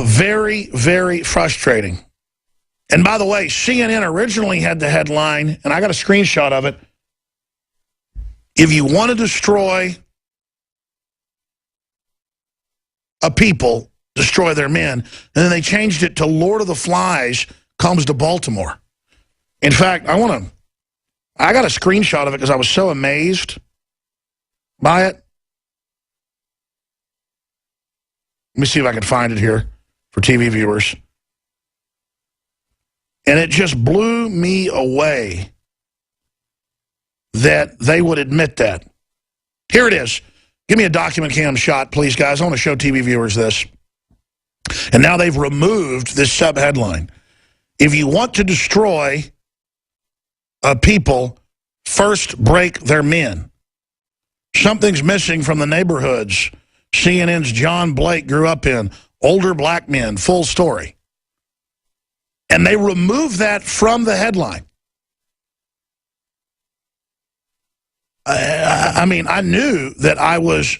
Very, very frustrating. And by the way, CNN originally had the headline, and I got a screenshot of it. If you want to destroy a people, destroy their men. And then they changed it to Lord of the Flies comes to Baltimore. In fact, I got a screenshot of it because I was so amazed by it. Let me see if I can find it here for TV viewers. And it just blew me away that they would admit that. Here it is. Give me a document cam shot, please, guys. I want to show TV viewers this. And now they've removed this sub-headline. If you want to destroy a people, first break their men. Something's missing from the neighborhoods CNN's John Blake grew up in. Older black men, full story. And they removed that from the headline. I mean, I knew that I was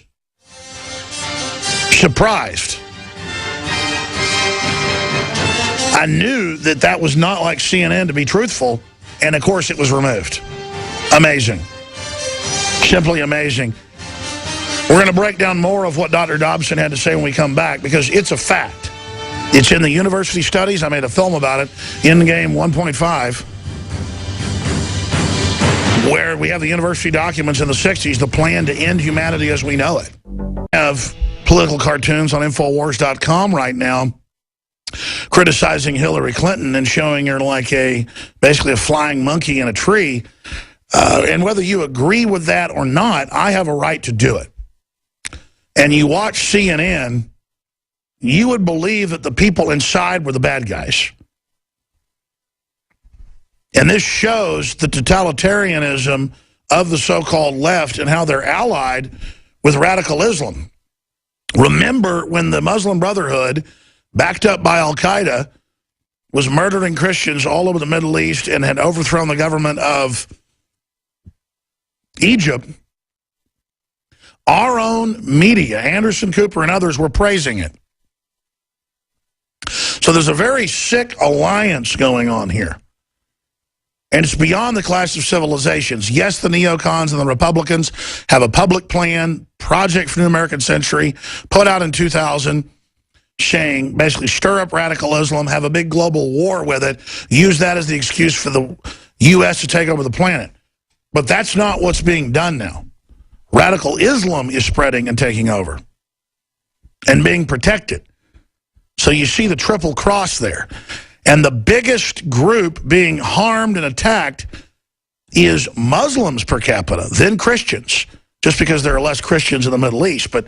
surprised. I knew that that was not like CNN to be truthful, and of course it was removed. Amazing. Simply amazing. We're going to break down more of what Dr. Dobson had to say when we come back, because it's a fact. It's in the university studies. I made a film about it, Endgame 1.5, where we have the university documents in the 60s, the plan to end humanity as we know it. We have political cartoons on Infowars.com right now criticizing Hillary Clinton and showing her like basically a flying monkey in a tree. And whether you agree with that or not, I have a right to do it. And you watch CNN, you would believe that the people inside were the bad guys. And this shows the totalitarianism of the so-called left and how they're allied with radical Islam. Remember when the Muslim Brotherhood, backed up by Al-Qaeda, was murdering Christians all over the Middle East and had overthrown the government of Egypt? Our own media, Anderson Cooper and others, were praising it. So there's a very sick alliance going on here. And it's beyond the clash of civilizations. Yes, the neocons and the Republicans have a public plan, Project for New American Century, put out in 2000, saying basically stir up radical Islam, have a big global war with it, use that as the excuse for the U.S. to take over the planet. But that's not what's being done now. Radical Islam is spreading and taking over and being protected. So you see the triple cross there. And the biggest group being harmed and attacked is Muslims per capita, then Christians, just because there are less Christians in the Middle East. But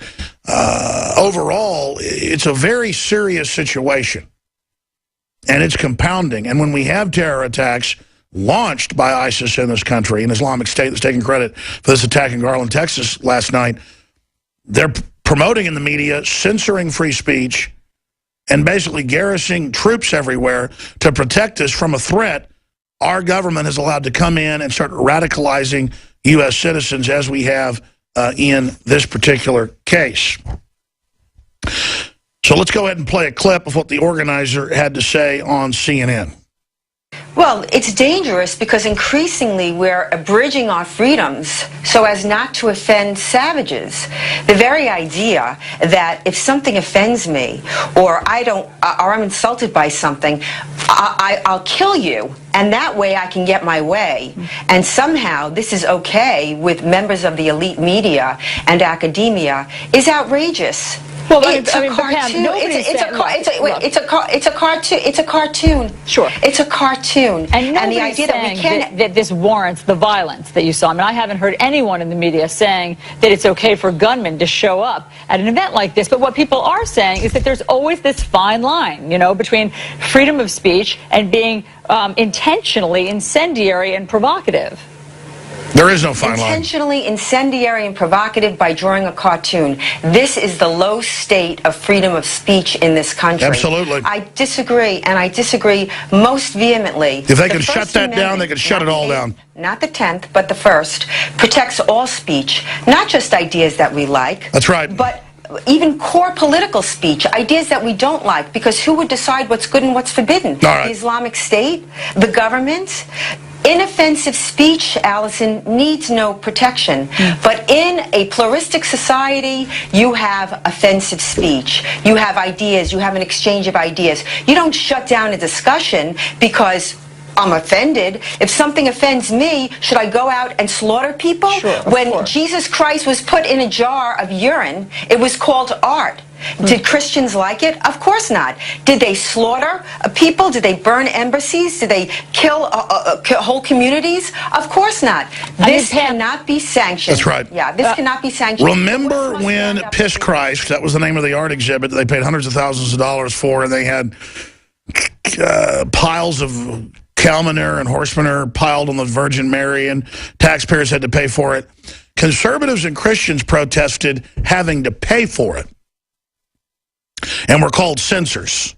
overall, it's a very serious situation. And it's compounding. And when we have terror attacks launched by ISIS in this country, an Islamic State that's taking credit for this attack in Garland, Texas last night, they're promoting in the media, censoring free speech, and basically garrisoning troops everywhere to protect us from a threat our government is allowed to come in and start radicalizing U.S. citizens, as we have in this particular case. So let's go ahead and play a clip of what the organizer had to say on CNN. Well, it's dangerous because increasingly we're abridging our freedoms so as not to offend savages. The very idea that if something offends me or I'm insulted by something, I'll kill you, and that way I can get my way. And somehow this is okay with members of the elite media and academia is outrageous. Well, it's a cartoon. It's a cartoon. Sure. It's a cartoon. And the idea that we can't that this warrants the violence that you saw. I mean, I haven't heard anyone in the media saying that it's okay for gunmen to show up at an event like this. But what people are saying is that there's always this fine line, you know, between freedom of speech and being intentionally incendiary and provocative. There is no fine line. Intentionally incendiary and provocative by drawing a cartoon. This is the low state of freedom of speech in this country. Absolutely. I disagree, and I disagree most vehemently. If they could shut that down, they could shut it all down. Not the 10th, but the 1st, protects all speech, not just ideas that we like. That's right. But even core political speech, ideas that we don't like, because who would decide what's good and what's forbidden? Right. The Islamic State, the government. Inoffensive speech, Allison, needs no protection. But in a pluralistic society, you have offensive speech. You have ideas. You have an exchange of ideas. You don't shut down a discussion because I'm offended. If something offends me, should I go out and slaughter people? Sure, when Jesus Christ was put in a jar of urine, it was called art. Did Christians like it? Of course not. Did they slaughter people? Did they burn embassies? Did they kill whole communities? Of course not. This cannot be sanctioned. That's right. Yeah, this cannot be sanctioned. Remember when Piss Christ, that was the name of the art exhibit that they paid hundreds of thousands of dollars for, and they had piles of cow manure and horse manure piled on the Virgin Mary, and taxpayers had to pay for it. Conservatives and Christians protested having to pay for it, and were called censors.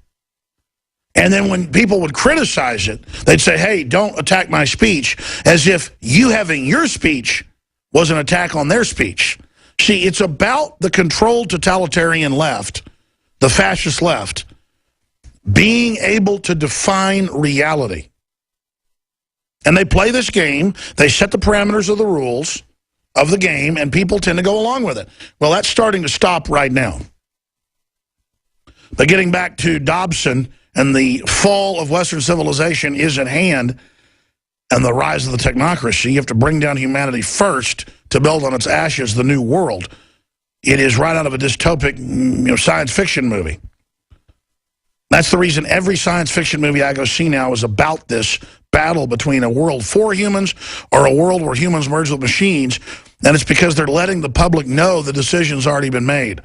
And then when people would criticize it, they'd say, hey, don't attack my speech, as if you having your speech was an attack on their speech. See, it's about the controlled totalitarian left, the fascist left, being able to define reality. And they play this game, they set the parameters of the rules of the game, and people tend to go along with it. Well, that's starting to stop right now. But getting back to Dobson, and the fall of Western civilization is at hand, and the rise of the technocracy. You have to bring down humanity first to build on its ashes the new world. It is right out of a dystopic science fiction movie. That's the reason every science fiction movie I go see now is about this battle between a world for humans or a world where humans merge with machines, and it's because they're letting the public know the decision's already been made.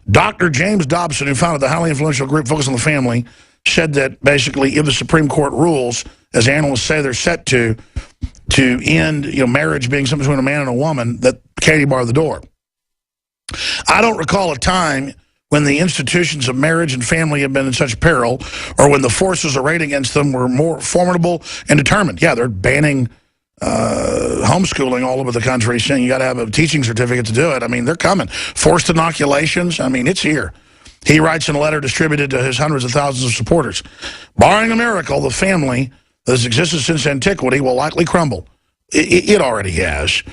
Dr. James Dobson, who founded the highly influential group Focus on the Family, said that basically if the Supreme Court rules, as analysts say they're set to end marriage being something between a man and a woman, that Katie barred the door. I don't recall a time when the institutions of marriage and family have been in such peril, or when the forces arrayed against them were more formidable and determined. Yeah, they're banning homeschooling all over the country, saying you got to have a teaching certificate to do it. I mean, they're coming. Forced inoculations, I mean, it's here. He writes in a letter distributed to his hundreds of thousands of supporters, barring a miracle, the family that has existed since antiquity will likely crumble. It already has.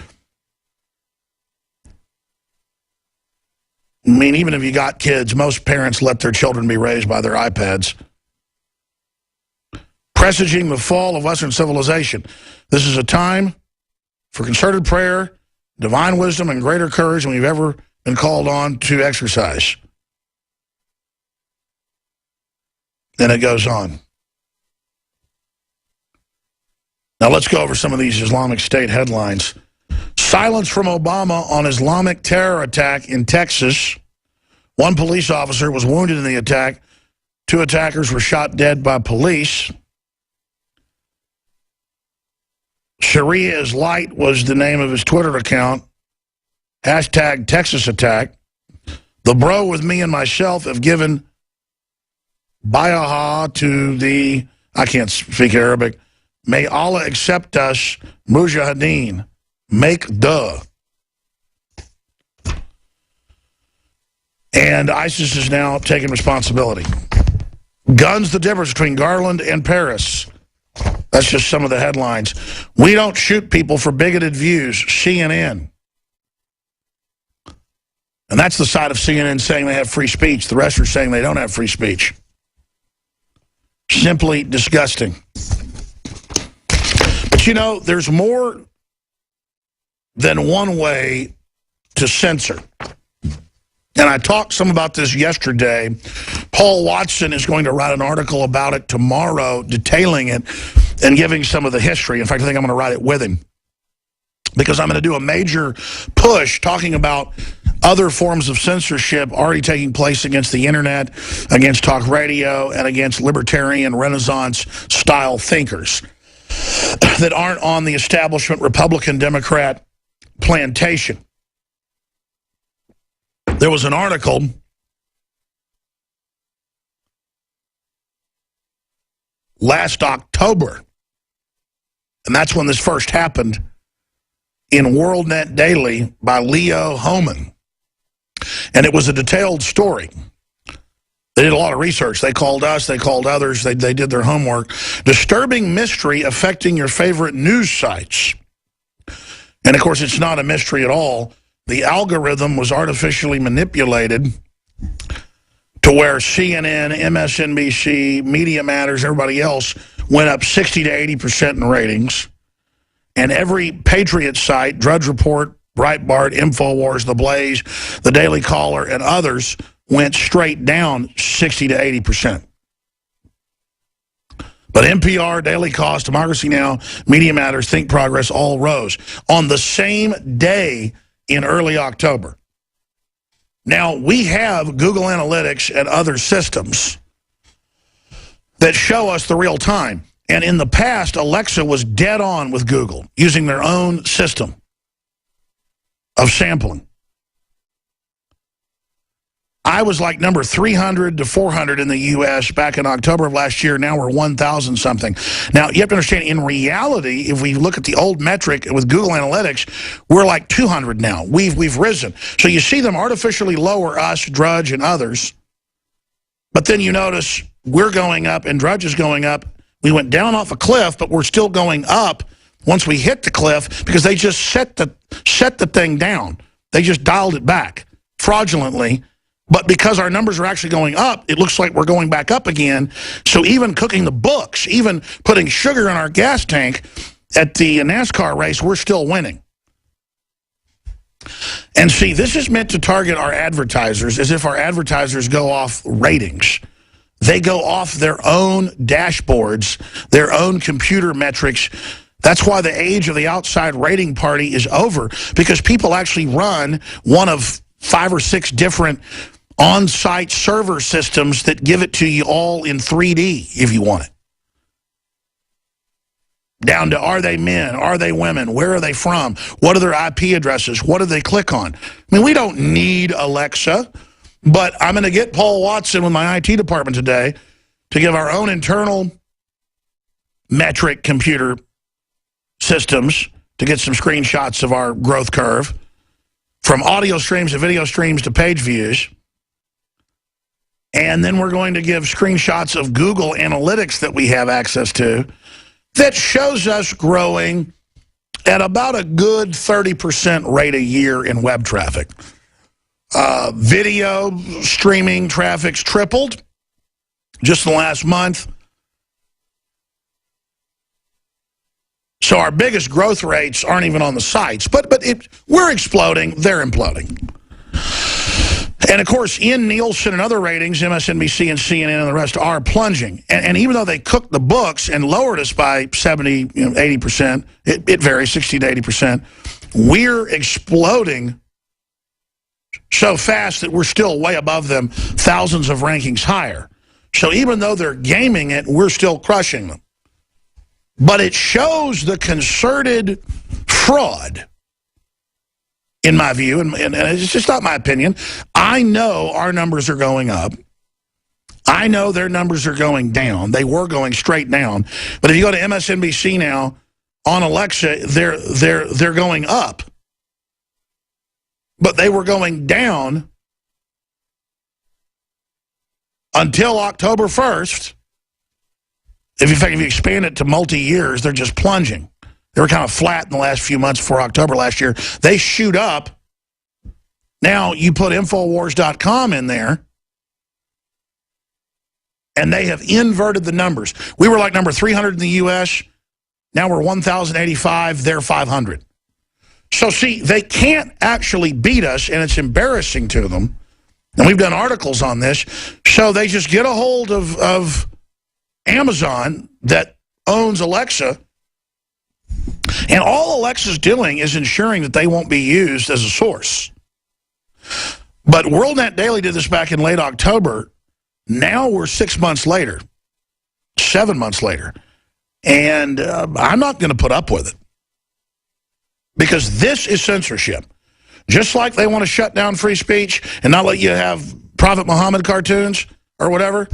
I mean, even if you got kids, most parents let their children be raised by their iPads. Presaging the fall of Western civilization. This is a time for concerted prayer, divine wisdom, and greater courage than we've ever been called on to exercise. Then it goes on. Now let's go over some of these Islamic State headlines. Silence from Obama on Islamic terror attack in Texas. One police officer was wounded in the attack. 2 attackers were shot dead by police. Sharia is Light was the name of his Twitter account. Hashtag Texas attack. The bro with me and myself have given bayaha to the, I can't speak Arabic, may Allah accept us, mujahideen. Make duh. And ISIS is now taking responsibility. Guns the difference between Garland and Paris. That's just some of the headlines. We don't shoot people for bigoted views. CNN. And that's the side of CNN saying they have free speech. The rest are saying they don't have free speech. Simply disgusting. But you know, there's more than one way to censor. And I talked some about this yesterday. Paul Watson is going to write an article about it tomorrow, detailing it and giving some of the history. In fact, I think I'm going to write it with him, because I'm going to do a major push talking about other forms of censorship already taking place against the internet, against talk radio, and against libertarian Renaissance-style thinkers that aren't on the establishment Republican-Democrat plantation. There was an article last October, and that's when this first happened, in WorldNet Daily by Leo Hohmann. And it was a detailed story. They did a lot of research. They called us. They called others. They did their homework. Disturbing mystery affecting your favorite news sites. And, of course, it's not a mystery at all. The algorithm was artificially manipulated to where CNN, MSNBC, Media Matters, everybody else went up 60 to 80% in ratings. And every Patriot site, Drudge Report, Breitbart, InfoWars, The Blaze, The Daily Caller, and others went straight down 60 to 80%. But NPR, Daily Kos, Democracy Now!, Media Matters, Think Progress all rose on the same day in early October. Now, we have Google Analytics and other systems that show us the real time. And in the past, Alexa was dead on with Google, using their own system of sampling. I was like number 300 to 400 in the U.S. back in October of last year. Now we're 1,000 something. Now, you have to understand, in reality, if we look at the old metric with Google Analytics, we're like 200 now. We've risen. So you see them artificially lower us, Drudge, and others. But then you notice we're going up and Drudge is going up. We went down off a cliff, but we're still going up once we hit the cliff because they just set the thing down. They just dialed it back fraudulently. But because our numbers are actually going up, it looks like we're going back up again. So even cooking the books, even putting sugar in our gas tank at the NASCAR race, we're still winning. And see, this is meant to target our advertisers as if our advertisers go off ratings. They go off their own dashboards, their own computer metrics. That's why the age of the outside rating party is over, because people actually run one of 5 or 6 different on-site server systems that give it to you all in 3D if you want it. Down to, are they men? Are they women? Where are they from? What are their IP addresses? What do they click on? I mean, we don't need Alexa, but I'm going to get Paul Watson with my IT department today to give our own internal metric computer systems to get some screenshots of our growth curve, from audio streams to video streams to page views. And then we're going to give screenshots of Google Analytics that we have access to that shows us growing at about a good 30% rate a year in web traffic. Video streaming traffic's tripled just in the last month. So our biggest growth rates aren't even on the sites. But we're exploding. They're imploding. And, of course, in Nielsen and other ratings, MSNBC and CNN and the rest are plunging. And even though they cooked the books and lowered us by 70, 80%, it varies, 60 to 80%, we're exploding so fast that we're still way above them, thousands of rankings higher. So even though they're gaming it, we're still crushing them. But it shows the concerted fraud, in my view, and it's just not my opinion. I know our numbers are going up. I know their numbers are going down. They were going straight down. But if you go to MSNBC now, on Alexa, they're going up. But they were going down until October 1st. In fact, if you expand it to multi-years, they're just plunging. They were kind of flat in the last few months before October last year. They shoot up. Now you put Infowars.com in there, and they have inverted the numbers. We were like number 300 in the U.S. Now we're 1,085. They're 500. So, see, they can't actually beat us, and it's embarrassing to them. And we've done articles on this. So they just get a hold of Amazon that owns Alexa, and all Alexa's doing is ensuring that they won't be used as a source. But WorldNet Daily did this back in late October. Now we're 6 months later, 7 months later, and I'm not going to put up with it, because this is censorship. Just like they want to shut down free speech and not let you have Prophet Muhammad cartoons or whatever,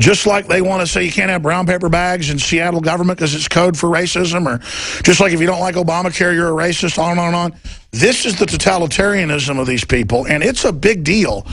Just like they want to say you can't have brown paper bags in Seattle government because it's code for racism, or just like if you don't like Obamacare, you're a racist, on and on and on. This is the totalitarianism of these people, and it's a big deal